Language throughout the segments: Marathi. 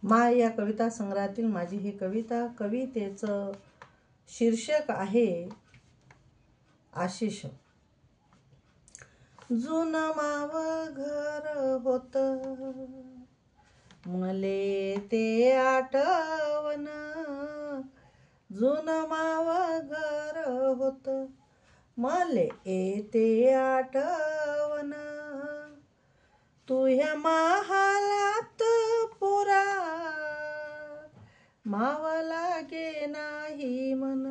माय या कविता संग्रहातील माझी ही कविता. कवितेचं शीर्षक आहे आशिष. जुनं माव घर होत, मले ते आठवण. जुनं माव घर होत, मले ते आठवण. तुह्या महालात पोरा, माव लागे नाही मन.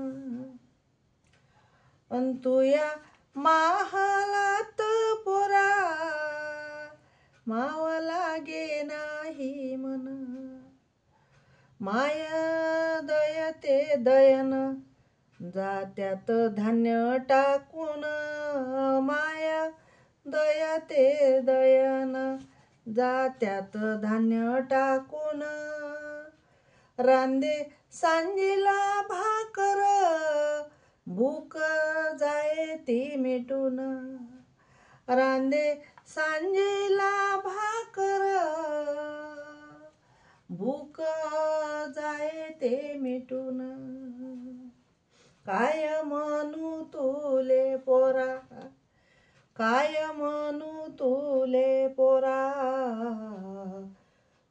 अन तुया महालात पोरा, माव लागे नाही मन. माय दयते दयन, जात्यात धान्य टाकून. माया दयते दयन, जात्यात धान्य टाकून. रांदे सांजीला भाकर, भूक जाये ती मिटून. रांदे सांजीला भाकर, भूक जाये ते मिटून. काय म्हणू तुले पोरा, काय म्हणू तुले पोरा.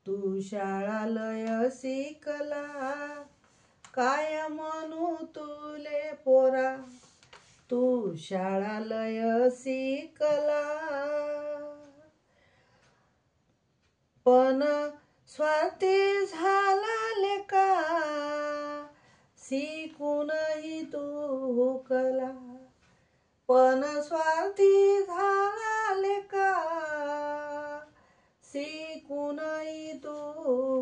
तू शाळा लय शिकला, काय म्हणू तुले पोरा. तू शाळा लय शिकला. पण स्वार्थी झाला लेका, शिकूनही तू हुकला. पण स्वार्थी झाला लेका, शिकूनही तू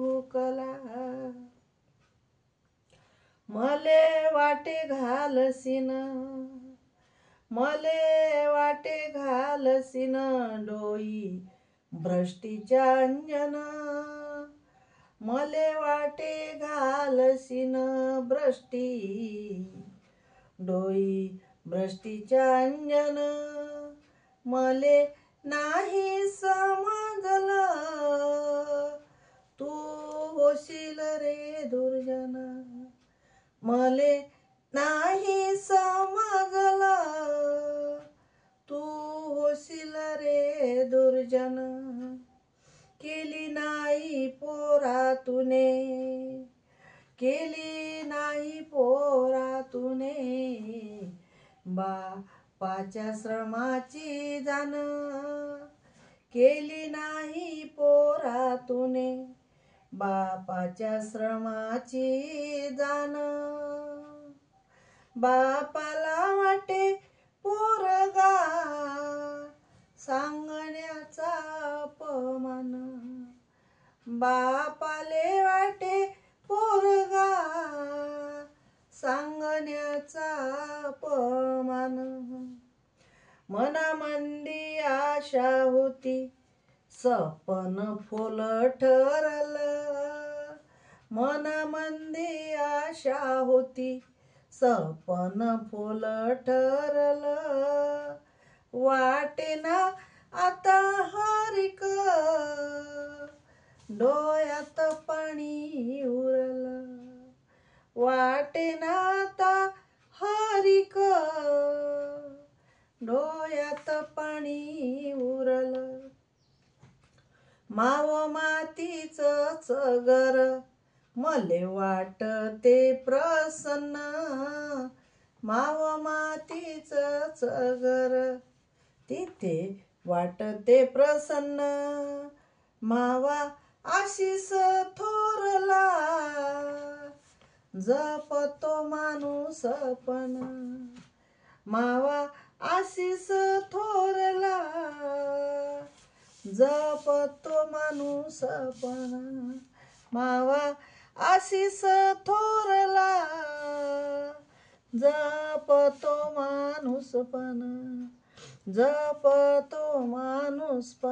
हुकला. मले वाटे घालसीन, मले वाटे घालसीन. डोई भ्रष्टीच्या अंजन, मले वाटे घालसीन भ्रष्टी. डोई भ्रष्टीच्या अंजन, मले नाही समजलं. तू होशील रे दुर्जन, मले नाही समजलं. तू होशील रे दुर्जन. केली नाही पोरा तुने, केली नाही पोरा तुने. बापाच्या श्रमाची जाण, केली नाही पोरा तुने. बापाच्या श्रमाची जाण. बापाला वाटे पोरगा, सांगण्याचा अपमान. बापाले वाटे पोरगा, सांगण्याचा अपमान. मनामंदी आशा होती, सपन फुल ठरलं. मनामंदी आशा होती, सपन फुल ठरलं. वाटेना आता हरिक, डोळ्यात पाणी उरलं. वाटेना आता हरिक, डोळ्यात पाणी उरलं. माव मातीचंच घर, मले वाटते प्रसन्न. माव मातीचंच घर, तिथे वाटते प्रसन्न. मावा आशिष थोरला, जपतो माणूस पण. मावा आशिष थोरला, जपतो माणूस पण. मावा आशिष थोरला, जपतो माणूस पण. जपतो माणूस पण.